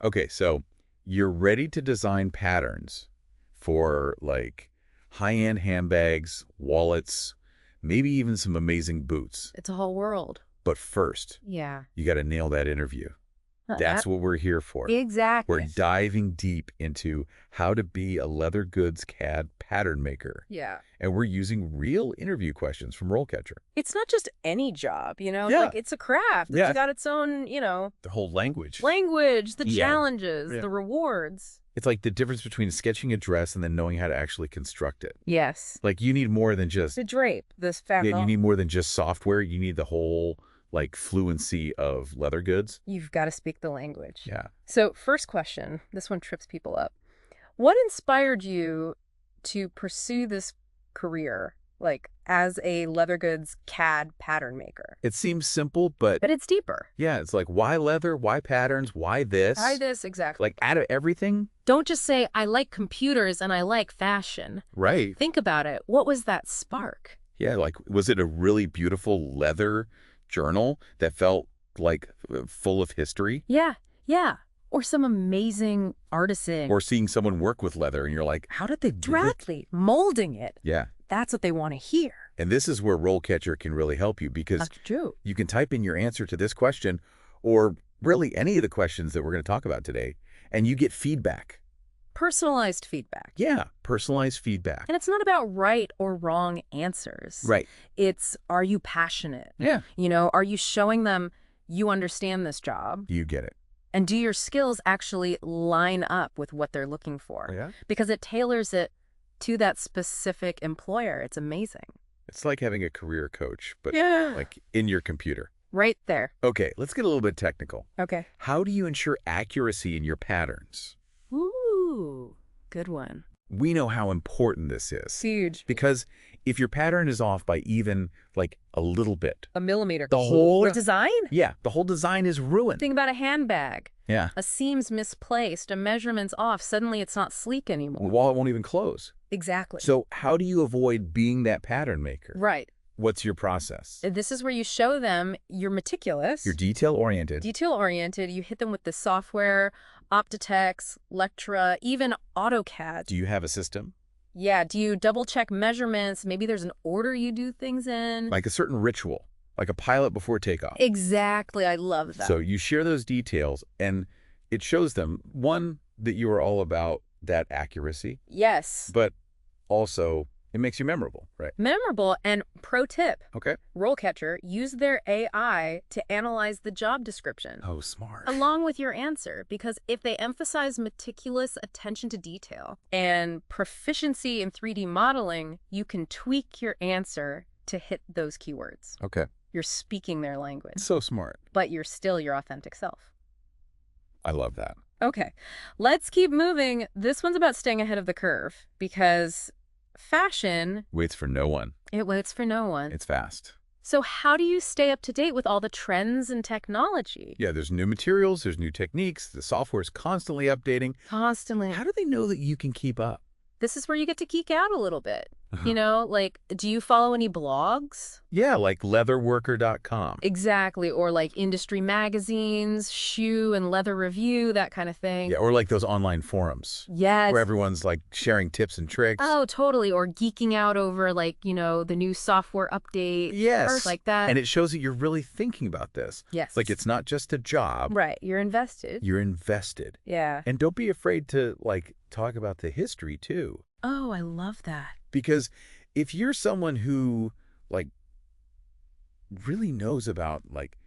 Okay, so you're ready to design patterns for like high-end handbags, wallets, maybe even some amazing boots. It's a whole world. But first, Yeah. you got to nail that interview. That's what we're here for. Exactly. We're diving deep into how to be a leather goods CAD pattern maker. Yeah. And we're using real interview questions from RoleCatcher. It's not just any job, Yeah. like it's a craft. Yeah. It's got its own, The whole language. the Yeah. challenges, Yeah. the rewards. It's like the difference between sketching a dress and then knowing how to actually construct it. Yes. Like you need more than just, The drape, this fabric. you need more than just software. You need the whole like fluency of leather goods. You've got to speak the language. Yeah. So first question, this one trips people up. What inspired you to pursue this career, like as a leather goods CAD pattern maker? It seems simple, but it's deeper. yeah, it's like why leather, why patterns, why this? Why this, exactly. Like out of everything? Don't just say, I like computers and I like fashion. Right. Think about it. What was that spark? Yeah, like was it a really beautiful leather journal that felt like full of history? Yeah. Or some amazing artisan. Or seeing someone work with leather and you're like, how did they do it? Directly molding it. Yeah. That's what they want to hear. And this is where RoleCatcher can really help you because That's true. you can type in your answer to this question or really any of the questions that we're going to talk about today, and you get feedback. Personalized feedback. Yeah, personalized feedback. And it's not about right or wrong answers. Right. It's, are you passionate? Yeah. Are you showing them you understand this job? You get it. And do your skills actually line up with what they're looking for? Yeah. Because it tailors it to that specific employer. It's amazing. It's like having a career coach, but Yeah. like in your computer. Right there. Okay, let's get a little bit technical. Okay. How do you ensure accuracy in your patterns? Ooh, good one. We know how important this is. Huge. Because if your pattern is off by even like a little bit, A millimeter. the whole design? yeah, the whole design is ruined. Think about a handbag. Yeah. A seam's misplaced, a measurement's off, suddenly it's not sleek anymore. Wallet won't even close. Exactly. So how do you avoid being that pattern maker? Right. What's your process? This is where you show them you're meticulous. You're detail-oriented. Detail-oriented. You hit them with the software, Optitex, Lectra, even AutoCAD. Do you have a system? Yeah. Do you double-check measurements? Maybe there's an order you do things in. Like a certain ritual, like a pilot before takeoff. Exactly. I love that. So you share those details, and it shows them, one, that you are all about that accuracy, Yes. but also it makes you memorable, right? Memorable. And pro tip, Okay. RoleCatcher, use their AI to analyze the job description. Oh, smart. Along with your answer, because if they emphasize meticulous attention to detail and proficiency in 3D modeling, you can tweak your answer to hit those keywords. Okay. You're speaking their language, So smart. but you're still your authentic self. I love that. Okay, let's keep moving. This one's about staying ahead of the curve because fashion, Waits for no one. it waits for no one. It's fast. So how do you stay up to date with all the trends and technology? Yeah, there's new materials, there's new techniques, the software is constantly updating. Constantly. How do they know that you can keep up? This is where you get to geek out a little bit. Like, do you follow any blogs? Yeah, like leatherworker.com. Exactly. Or like industry magazines, shoe and leather review, that kind of thing. Yeah, or like those online forums Yes. where everyone's like sharing tips and tricks. Oh, totally. Or geeking out over like, the new software update. Yes. Or like that. And it shows that you're really thinking about this. Yes. Like it's not just a job. Right. You're invested. You're invested. Yeah. And don't be afraid to like talk about the history too. Oh, I love that. Because if you're someone who like really knows about like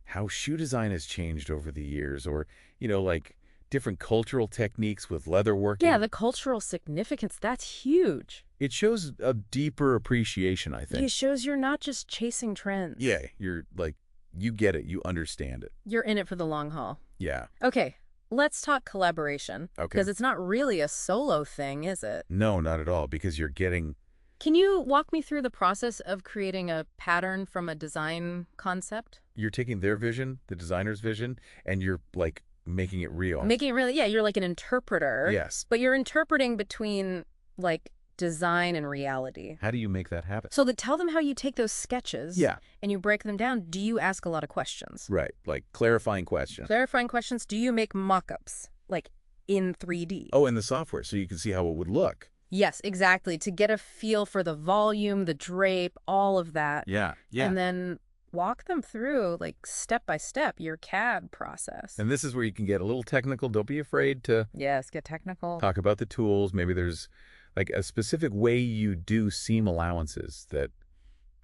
how shoe design has changed over the years, or, like different cultural techniques with leather working. Yeah, the cultural significance, that's huge. It shows a deeper appreciation, I think. It shows you're not just chasing trends. Yeah, you're like, you get it, you understand it. You're in it for the long haul. Yeah. Okay, let's talk collaboration. Okay. Because it's not really a solo thing, is it? No, not at all, because you're getting... Can you walk me through the process of creating a pattern from a design concept? You're taking their vision, the designer's vision, and you're like making it real. Making it really, yeah, you're like an interpreter. Yes. But you're interpreting between like design and reality. How do you make that happen? So tell them how you take those sketches Yeah. and you break them down. Do you ask a lot of questions? Right, like clarifying questions. Clarifying questions. Do you make mock-ups, like in 3D? Oh, in the software, so you can see how it would look. Yes, exactly. To get a feel for the volume, the drape, all of that. Yeah, yeah. And then walk them through, like, step by step, your CAD process. And this is where you can get a little technical. Don't be afraid to Yes, get technical. talk about the tools. Maybe there's like a specific way you do seam allowances that,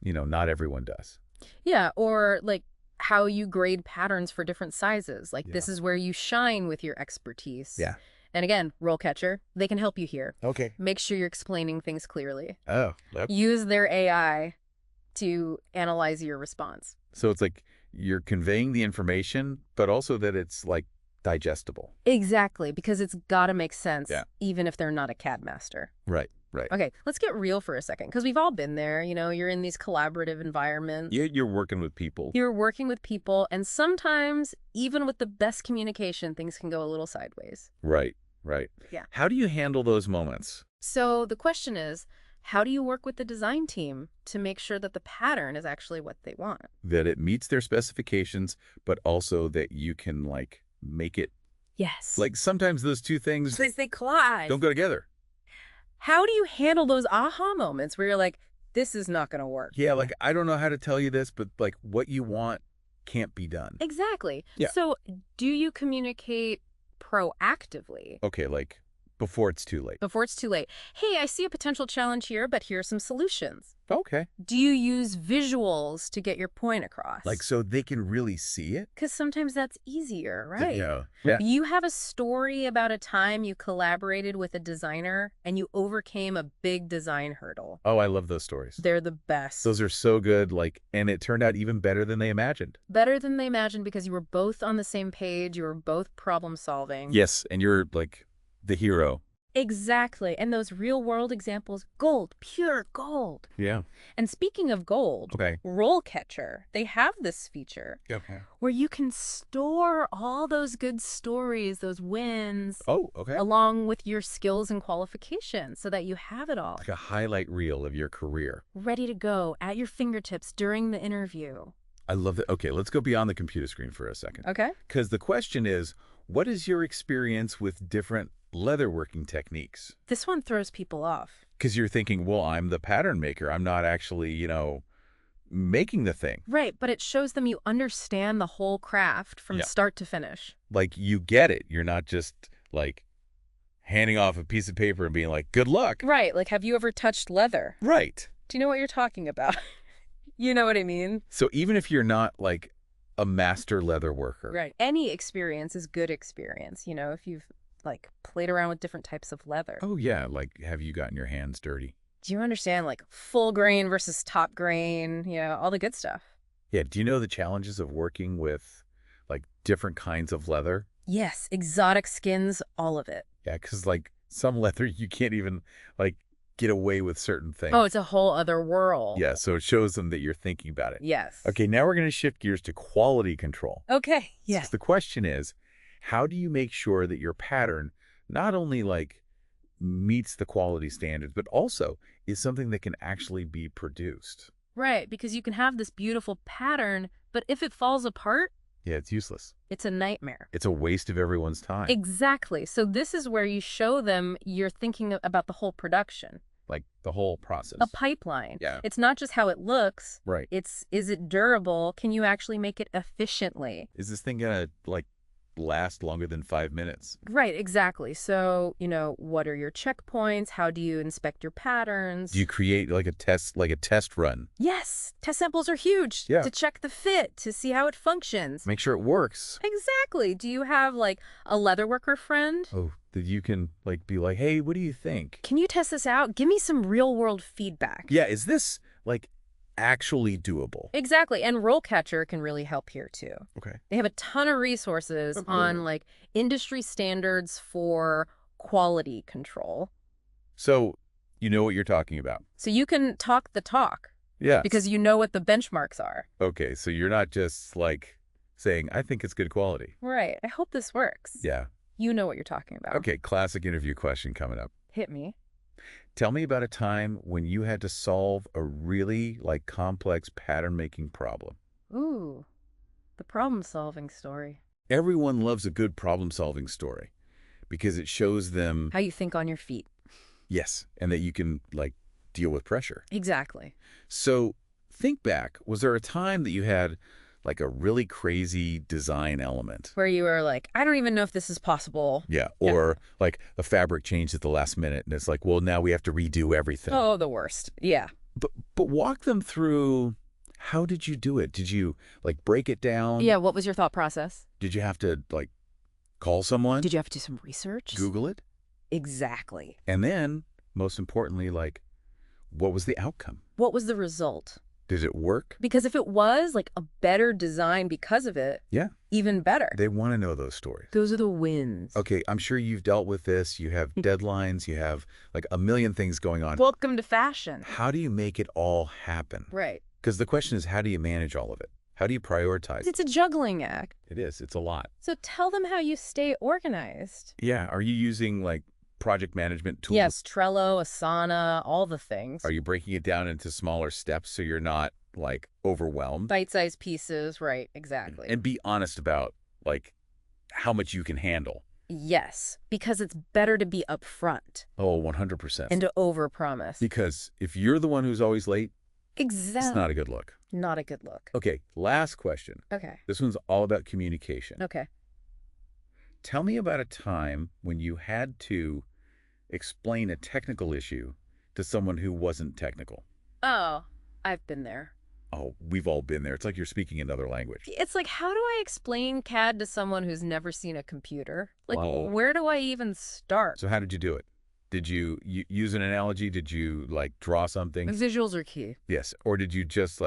not everyone does. Yeah, or like how you grade patterns for different sizes. Like, Yeah. this is where you shine with your expertise. Yeah. And again, RoleCatcher, they can help you here. Okay. Make sure you're explaining things clearly. Oh, yep. Use their AI to analyze your response. So it's like you're conveying the information, but also that it's like digestible. Exactly, because it's got to make sense, Yeah. even if they're not a CAD master. Right, right. Okay, let's get real for a second, because we've all been there. You're in these collaborative environments. You're working with people. You're working with people, and sometimes, even with the best communication, things can go a little sideways. Right, right. Yeah. How do you handle those moments? So the question is, how do you work with the design team to make sure that the pattern is actually what they want? That it meets their specifications, but also that you can like make it. Yes. Like sometimes those two things they collide. don't go together. How do you handle those aha moments where you're like, this is not going to work? Yeah, like I don't know how to tell you this, but like what you want can't be done. Exactly. Yeah. So do you communicate proactively? Okay, like before it's too late. Before it's too late. Hey, I see a potential challenge here, but here are some solutions. Okay. Do you use visuals to get your point across? Like so they can really see it? Because sometimes that's easier, right? Yeah. Yeah. You have a story about a time you collaborated with a designer and you overcame a big design hurdle. Oh, I love those stories. They're the best. Those are so good, like, and it turned out even better than they imagined. Better than they imagined because you were both on the same page. You were both problem solving. Yes, and you're like the hero. Exactly. And those real world examples, gold, pure gold. Yeah. And speaking of gold, Okay. RoleCatcher, they have this feature Okay. where you can store all those good stories, those wins, Oh, okay. along with your skills and qualifications so that you have it all Like a highlight reel of your career. ready to go at your fingertips during the interview. I love that. Okay, let's go beyond the computer screen for a second. Okay. Because the question is, what is your experience with different leatherworking techniques? This one throws people off. Because you're thinking, well, I'm the pattern maker. I'm not actually, making the thing. Right, but it shows them you understand the whole craft from Yeah. start to finish. Like, you get it. You're not just, like, handing off a piece of paper and being like, good luck. Right, like have you ever touched leather? Right. Do you know what you're talking about? You know what I mean? So even if you're not, like, a master leather worker. Right. Any experience is good experience, if you've like played around with different types of leather. Oh, yeah. Like, have you gotten your hands dirty? Do you understand like full grain versus top grain, all the good stuff? Yeah. Do you know the challenges of working with, like, different kinds of leather? Yes, exotic skins, all of it. Yeah, because, like, some leather, you can't even, like, get away with certain things. Oh, it's a whole other world. Yeah, so it shows them that you're thinking about it. Yes. Okay, now we're going to shift gears to quality control. Okay. So Yes. the question is, how do you make sure that your pattern not only, like, meets the quality standards, but also is something that can actually be produced? Right, because you can have this beautiful pattern, but if it falls apart, Yeah, it's useless. it's a nightmare. It's a waste of everyone's time. Exactly. So this is where you show them you're thinking about the whole production, Like, the whole process. a pipeline. Yeah. It's not just how it looks. Right. Is it durable? Can you actually make it efficiently? Is this thing going to, like, last longer than 5 minutes? Right, exactly. So, what are your checkpoints? How do you inspect your patterns? Do you create, like, a test run? Yes, test samples are huge Yeah. to check the fit, to see how it functions. Make sure it works. Exactly. Do you have like a leatherworker friend? Oh, that you can, like, be like, hey, what do you think? Can you test this out? Give me some real world feedback. Yeah, is this, like, actually doable? Exactly. And RoleCatcher can really help here too. Okay. They have a ton of resources Oh, cool. on like industry standards for quality control. So, you know what you're talking about. So you can talk the talk Yeah. because you know what the benchmarks are. Okay, so you're not just, like, saying, I think it's good quality. Right. I hope this works. Yeah. You know what you're talking about. Okay, classic interview question coming up. Hit me. Tell me about a time when you had to solve a really complex pattern making problem. Ooh, the problem-solving story. Everyone loves a good problem solving story because it shows them, How you think on your feet. yes, and that you can deal with pressure. Exactly. So think back, was there a time that you had a really crazy design element? Where you were like, I don't even know if this is possible. Yeah, Yeah. or the fabric changed at the last minute and it's well, now we have to redo everything. Oh, the worst. Yeah. But walk them through, how did you do it? Did you break it down? Yeah, what was your thought process? Did you have to call someone? Did you have to do some research? Google it? Exactly. And then, most importantly, what was the outcome? What was the result? Did it work? Because if it was a better design because of it, Yeah. even better. They want to know those stories. Those are the wins. Okay, I'm sure you've dealt with this. You have deadlines. You have a million things going on. Welcome to fashion. How do you make it all happen? Right. Because the question is, how do you manage all of it? How do you prioritize? It's a juggling act. It is. It's a lot. So tell them how you stay organized. Yeah. Are you using project management tools? Yes, Trello, Asana, all the things. Are you breaking it down into smaller steps so you're not overwhelmed? Bite-sized pieces, right, exactly. And be honest about how much you can handle. Yes, because it's better to be upfront Oh, 100%. and to overpromise. Because if you're the one who's always late, Exactly. it's not a good look. Not a good look. Okay, last question. Okay. This one's all about communication. Okay. Tell me about a time when you had to explain a technical issue to someone who wasn't technical. Oh, I've been there. Oh, we've all been there. It's like you're speaking another language. It's like, how do I explain CAD to someone who's never seen a computer? Wow. Where do I even start? So how did you do it? Did you use an analogy? Did you draw something? Visuals are key. Yes. Or did you just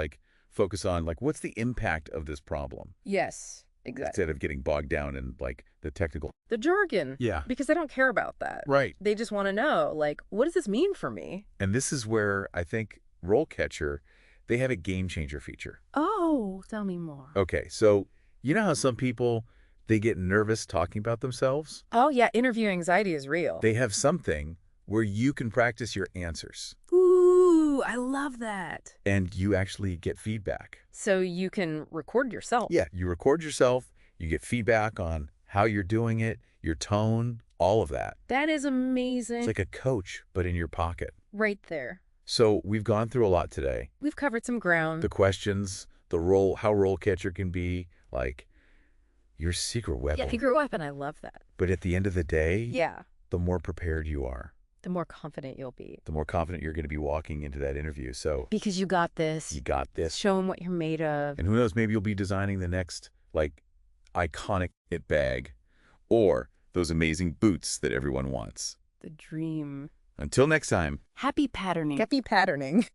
focus on what's the impact of this problem? Yes, exactly. Instead of getting bogged down in the technical. The jargon. Yeah. Because they don't care about that. Right. They just want to know, what does this mean for me? And this is where I think RoleCatcher, they have a game changer feature. Oh, tell me more. Okay. So you know how some people, they get nervous talking about themselves? Oh, yeah, interview anxiety is real. They have something where you can practice your answers. Ooh, I love that. And you actually get feedback. So you can record yourself. Yeah, you record yourself, you get feedback on how you're doing it, your tone, all of that. That is amazing. It's like a coach, but in your pocket. Right there. So we've gone through a lot today. We've covered some ground. The questions, how RoleCatcher can be your secret weapon. Yeah, secret weapon. I love that. But at the end of the day, Yeah. the more prepared you are, The more confident you'll be. the more confident you're going to be walking into that interview. So Because you got this. you got this. Show them what you're made of. And who knows, maybe you'll be designing the next iconic it bag or those amazing boots that everyone wants. The dream. Until next time. Happy patterning. Happy patterning.